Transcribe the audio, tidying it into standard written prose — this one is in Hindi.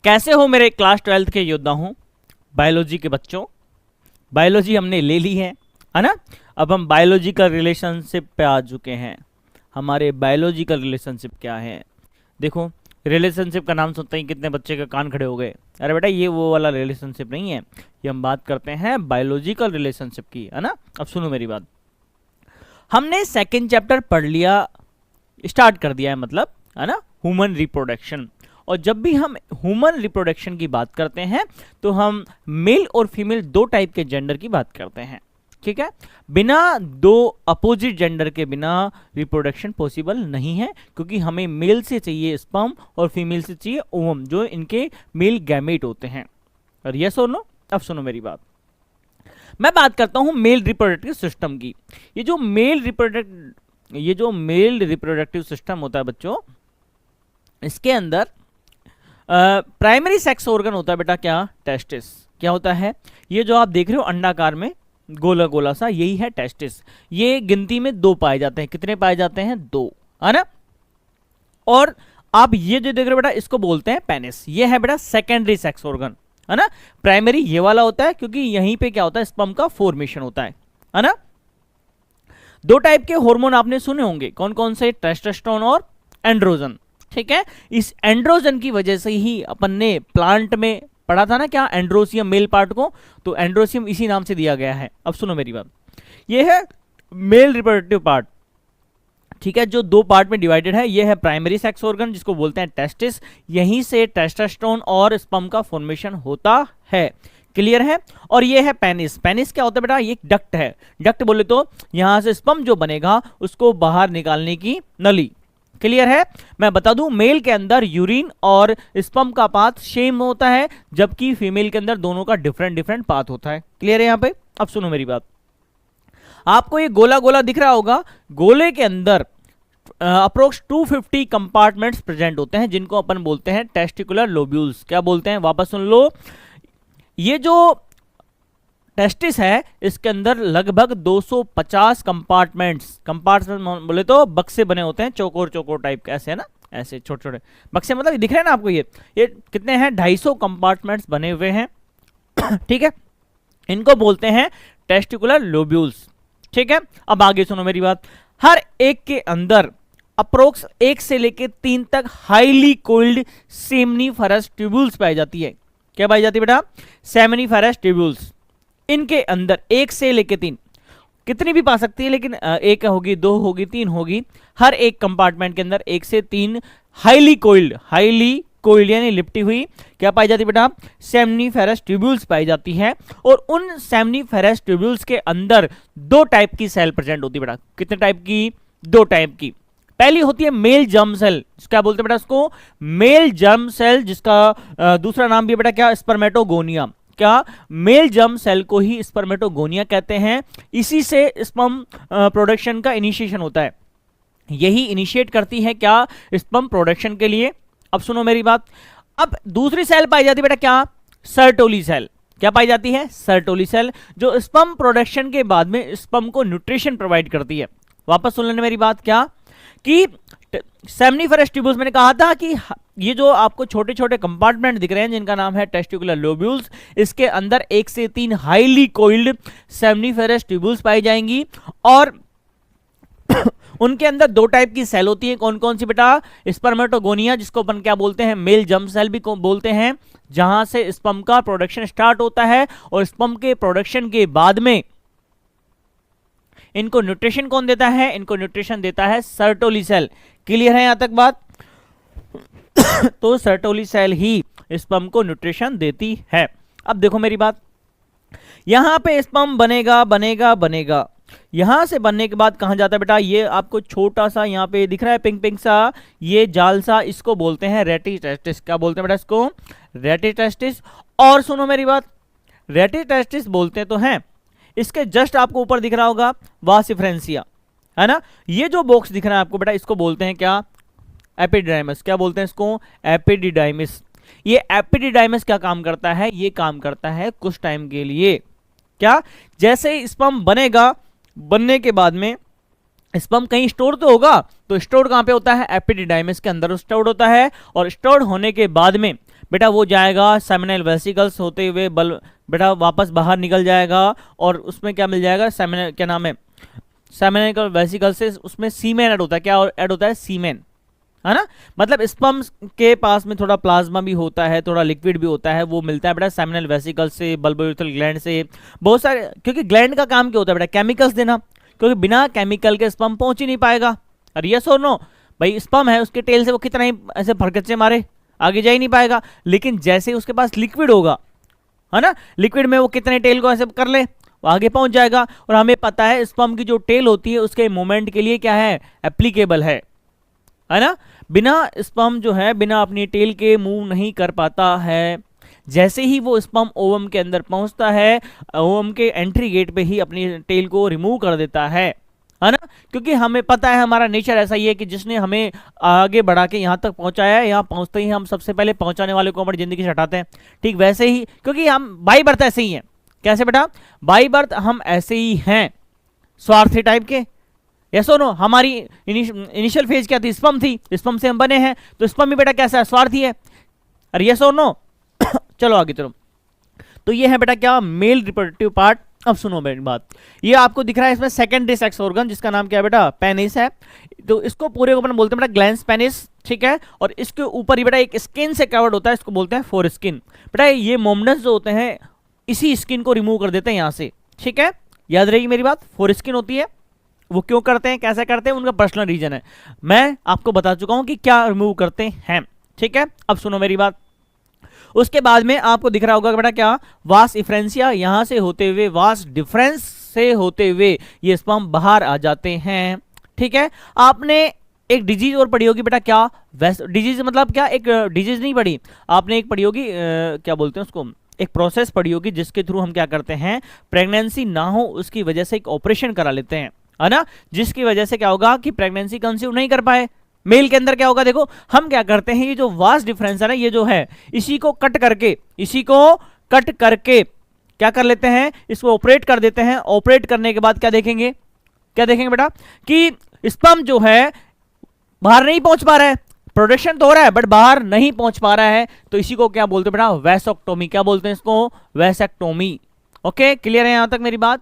कैसे हो मेरे क्लास 12th के योद्धा हूँ, बायोलॉजी के बच्चों। बायोलॉजी हमने ले ली है ना। अब हम बायोलॉजिकल रिलेशनशिप पे आ चुके हैं। हमारे बायोलॉजिकल रिलेशनशिप क्या है? देखो, रिलेशनशिप का नाम सुनते ही कितने बच्चे के कान खड़े हो गए। अरे बेटा, ये वो वाला रिलेशनशिप नहीं है, ये हम बात करते हैं बायोलॉजिकल रिलेशनशिप की, है ना। अब सुनो मेरी बात, हमने सेकेंड चैप्टर पढ़ लिया, स्टार्ट कर दिया है, मतलब, है ना, ह्यूमन रिप्रोडक्शन। और जब भी हम ह्यूमन रिप्रोडक्शन की बात करते हैं तो हम मेल और फीमेल दो टाइप के जेंडर की बात करते हैं, ठीक है। बिना दो अपोजिट जेंडर के बिना रिप्रोडक्शन पॉसिबल नहीं है, क्योंकि हमें मेल से चाहिए स्पर्म और फीमेल से चाहिए ओवम, जो इनके मेल गैमेट होते हैं। और यस और नो? अब सुनो मेरी बात, मैं बात करता हूं मेल रिप्रोडक्टिव सिस्टम की। ये जो मेल रिप्रोडक्टिव सिस्टम होता है बच्चों, इसके अंदर प्राइमरी सेक्स ऑर्गन होता है बेटा, क्या? टेस्टिस। क्या होता है? ये जो आप देख रहे हो अंडाकार में गोला गोला सा, यही है टेस्टिस। ये गिनती में 2 पाए जाते हैं। कितने पाए जाते हैं? 2, है ना। और आप ये जो देख रहे हो बेटा, इसको बोलते हैं पेनिस। ये है बेटा सेकेंडरी सेक्स ऑर्गन, है ना। प्राइमरी ये वाला होता है, क्योंकि यहीं पे क्या होता है, स्पर्म का फॉर्मेशन होता है ना। 2 टाइप के हार्मोन आपने सुने होंगे, कौन कौन से? टेस्टोस्टेरोन और एंड्रोजन, ठीक है। इस एंड्रोजन की वजह से ही अपन ने प्लांट में पढ़ा था ना, क्या? एंड्रोसियम मेल पार्ट को, तो एंड्रोसियम इसी नाम से दिया गया है। अब सुनो मेरी बात, ये है मेल रिप्रोडक्टिव पार्ट, ठीक है, जो 2 पार्ट में डिवाइडेड है। ये है प्राइमरी सेक्स ऑर्गन, जिसको बोलते हैं टेस्टिस। यहीं से टेस्टोस्टेरोन और स्पर्म का फॉर्मेशन होता है, क्लियर है। और ये है पेनिस। पेनिस क्या होता है बेटा? ये डक्ट है। डक्ट बोले तो यहां से स्पर्म जो बनेगा उसको बाहर निकालने की नली, क्लियर है। मैं बता दूं, मेल के अंदर यूरिन और स्पर्म का पाथ सेम होता है, जबकि फीमेल के अंदर दोनों का डिफरेंट पाथ होता है, क्लियर है यहां पे। अब सुनो मेरी बात, आपको ये गोला गोला दिख रहा होगा, गोले के अंदर अप्रोक्स 250 कंपार्टमेंट्स प्रेजेंट होते हैं, जिनको अपन बोलते हैं टेस्टिकुलर लोब्यूल्स। क्या बोलते हैं? वापस सुन लो, ये जो टेस्टिस है इसके अंदर लगभग 250 कंपार्टमेंट्स बोले तो बक्से बने होते हैं, चौकोर टाइप के, ऐसे है ना, ऐसे छोटे छोटे बक्से, मतलब दिख रहे हैं ना आपको, ये कितने हैं? 250 कंपार्टमेंट्स बने हुए हैं, ठीक है। इनको बोलते हैं टेस्टिकुलर लोब्यूल्स, ठीक है। अब आगे सुनो मेरी बात, हर एक के अंदर अप्रोक्स 1 से लेके 3 तक हाईली कोइल्ड सेमनीफरस ट्यूब्यूल्स पाई जाती है। क्या पाई जाती है बेटा? सेमनीफरस ट्यूब्यूल्स। इनके अंदर 1 से लेके 3, कितनी भी पा सकती है, लेकिन 1 होगी, 2 होगी, 3 होगी। हर एक कंपार्टमेंट के अंदर 1 से 3 हाईली कोइल्ड यानी लिपटी हुई क्या पाई जाती है बेटा? सेमनीफेरस ट्यूब्यूल्स पाई जाती है। और उन सेमनीफेरस ट्यूब्यूल्स के अंदर 2 टाइप की सेल प्रेजेंट होती है बेटा। कितने टाइप की? 2 टाइप की। पहली होती है मेल जर्म सेल, क्या बोलते हैं बेटा उसको? मेल जर्म सेल, जिसका दूसरा नाम भी है बेटा क्या? स्पर्मेटोगोनिया। क्या? मेल जर्म सेल को ही स्पर्मेटोगोनिया कहते हैं। इसी से स्पर्म प्रोडक्शन का इनिशिएशन होता है, यही इनिशिएट करती है क्या? स्पर्म प्रोडक्शन के लिए। अब सुनो मेरी बात, अब दूसरी सेल पाई जाती है बेटा क्या? Sertoli cell. क्या पाई जाती है? सर्टोली सेल, जो स्पर्म प्रोडक्शन के बाद में स्पर्म को न्यूट्रिशन प्रोवाइड करती है। वापस सुन लेने मेरी बात, क्या कि सेमनीफेरस ट्यूब्यूल्स, मैंने कहा था कि ये जो आपको छोटे छोटे कंपार्टमेंट दिख रहे हैं जिनका नाम है टेस्टिकुलर लोब्यूल्स, इसके अंदर 1 से 3 हाईली कोइल्ड सेमनीफेरस ट्यूब्यूल्स पाई जाएंगी। और उनके अंदर 2 टाइप की सेल होती है। कौन कौन सी बेटा? स्पर्मेटोगोनिया, जिसको अपन क्या बोलते हैं? मेल जर्म सेल भी बोलते हैं, जहां से स्पर्म का प्रोडक्शन स्टार्ट होता है। और स्पर्म के प्रोडक्शन के बाद में इनको न्यूट्रिशन कौन देता है? इनको न्यूट्रिशन देता है सर्टोली सेल। क्लियर है यहां तक बात? तो सर्टोली सेल ही स्पर्म को न्यूट्रिशन देती है। अब देखो मेरी बात, यहां पे स्पर्म बनेगा। यहां से बनने के बाद कहां जाता है बेटा? ये आपको छोटा सा यहां पे दिख रहा है पिंक सा, ये जाल सा, इसको बोलते हैं रेटिटेस्टिस। क्या बोलते हैं बेटा इसको? रेटिटेस्टिस। और सुनो मेरी बात, रेटिटेस्टिस बोलते तो हैं, इसके जस्ट आपको ऊपर दिख रहा होगा वास एफरेंसिया, है ना। ये जो बॉक्स दिख रहा है आपको बेटा, इसको बोलते हैं क्या? एपिडिडाइमस। क्या बोलते हैं इसको? एपिडिडाइमस। ये एपिडिडाइमस क्या काम करता है? ये काम करता है कुछ टाइम के लिए। क्या? जैसे ही स्पर्म बनेगा, बनने के बाद में स्पर्म कहीं स्टोर तो होगा, तो स्टोर कहां पे होता है? एपिडिडाइमस के अंदर स्टोर होता है। और स्टोर होने के बाद में बेटा वो जाएगा सेमिनल वेसिकल्स होते हुए बेटा वापस बाहर निकल जाएगा और उसमें क्या मिल जाएगा, सेमिनल, क्या नाम है, सेमिनल वेसिकल से उसमें सीमेन ऐड होता है। क्या ऐड होता है? सीमेन, है ना। मतलब स्पर्म के पास में थोड़ा प्लाज्मा भी होता है, थोड़ा लिक्विड भी होता है, वो मिलता है बेटा सेमिनल वेसिकल से, बल्बोरेथ्रल ग्लैंड से, बहुत सारे, क्योंकि ग्लैंड का काम क्या होता है बेटा? केमिकल्स देना, क्योंकि बिना केमिकल के स्पर्म पहुंच ही नहीं पाएगा। और यस और नो भाई, स्पर्म है, उसके टेल से वो कितना ही ऐसे फरकच्चे मारे आगे जा ही नहीं पाएगा। लेकिन जैसे उसके पास लिक्विड होगा, है ना, लिक्विड में वो कितने टेल को ऐसे कर ले, वो आगे पहुंच जाएगा। और हमें पता है स्पर्म की जो टेल होती है उसके मूवमेंट के लिए क्या है? एप्लीकेबल है ना। बिना स्पर्म जो है बिना अपनी टेल के मूव नहीं कर पाता है। जैसे ही वो स्पर्म ओवम के अंदर पहुंचता है, ओवम के एंट्री गेट पे ही अपनी टेल को रिमूव कर देता है ना। क्योंकि हमें पता है हमारा नेचर ऐसा ही है कि जिसने हमें आगे बढ़ा के यहाँ तक पहुंचाया है, यहाँ पहुंचते ही हम सबसे पहले पहुंचाने वाले को हमारी जिंदगी से हटाते हैं। ठीक वैसे ही, क्योंकि हम बाई बर्थ ऐसे ही हैं। कैसे बेटा? बाई बर्थ हम ऐसे ही हैं, स्वार्थी टाइप के। यस और नो? हमारी इनिशियल फेज क्या थी? स्पर्म थी, स्पर्म से हम बने हैं, तो स्पर्म भी बेटा कैसा है? स्वार्थी है। अरे यस और नो? चलो आगे चलो। तो ये है बेटा क्या? Male reproductive part. अब सुनो मेरी बात, ये आपको दिख रहा है इसमें सेकेंडरी सेक्स ऑर्गन, जिसका नाम क्या है बेटा? पेनिस है। तो इसको पूरे को अपन बोलते हैं बेटा ग्लैंस पेनिस, ठीक है। और इसके ऊपर ही बेटा एक स्किन से कवर्ड होता है, इसको बोलते हैं फोर स्किन। बेटा ये मोमडस जो होते हैं इसी स्किन को रिमूव कर देते हैं यहाँ से, ठीक है। याद रहेगी मेरी बात, फोर स्किन होती है। वो क्यों करते हैं, कैसे करते हैं, उनका पर्सनल रीजन है। मैं आपको बता चुका हूं कि क्या रिमूव करते हैं, ठीक है। अब सुनो मेरी बात। उसके बाद में आपको दिख रहा होगा बेटा क्या? वास इफ्रेंसिया, यहां से होते हुए वास डिफरेंस से होते हुए ये स्पर्म बाहर आ जाते हैं, ठीक है। आपने एक डिजीज और पढ़ी होगी बेटा, क्या? डिजीज मतलब क्या? एक डिजीज नहीं पढ़ी आपने, एक पढ़ी होगी क्या बोलते हैं उसको, एक प्रोसेस पढ़ी होगी जिसके थ्रू हम क्या करते हैं, प्रेगनेंसी ना हो उसकी वजह से एक ऑपरेशन करा लेते हैं, है ना। जिसकी वजह से क्या होगा कि प्रेगनेंसी कंसीव नहीं कर पाए। मेल के अंदर क्या होगा? देखो हम क्या करते हैं, ये जो वास्ट डिफरेंस है ना, ये जो है इसी को कट करके क्या कर लेते हैं, इसको ऑपरेट कर देते हैं। ऑपरेट करने के बाद क्या देखेंगे, क्या देखेंगे बेटा? कि स्पर्म जो है बाहर नहीं पहुंच पा रहा है, प्रोडक्शन तो हो रहा है बट बाहर नहीं पहुंच पा रहा है। तो इसी को क्या बोलते हैं बेटा? वैसेक्टोमी। क्या बोलते हैं इसको? वैसेक्टोमी। ओके, क्लियर है यहां तक मेरी बात?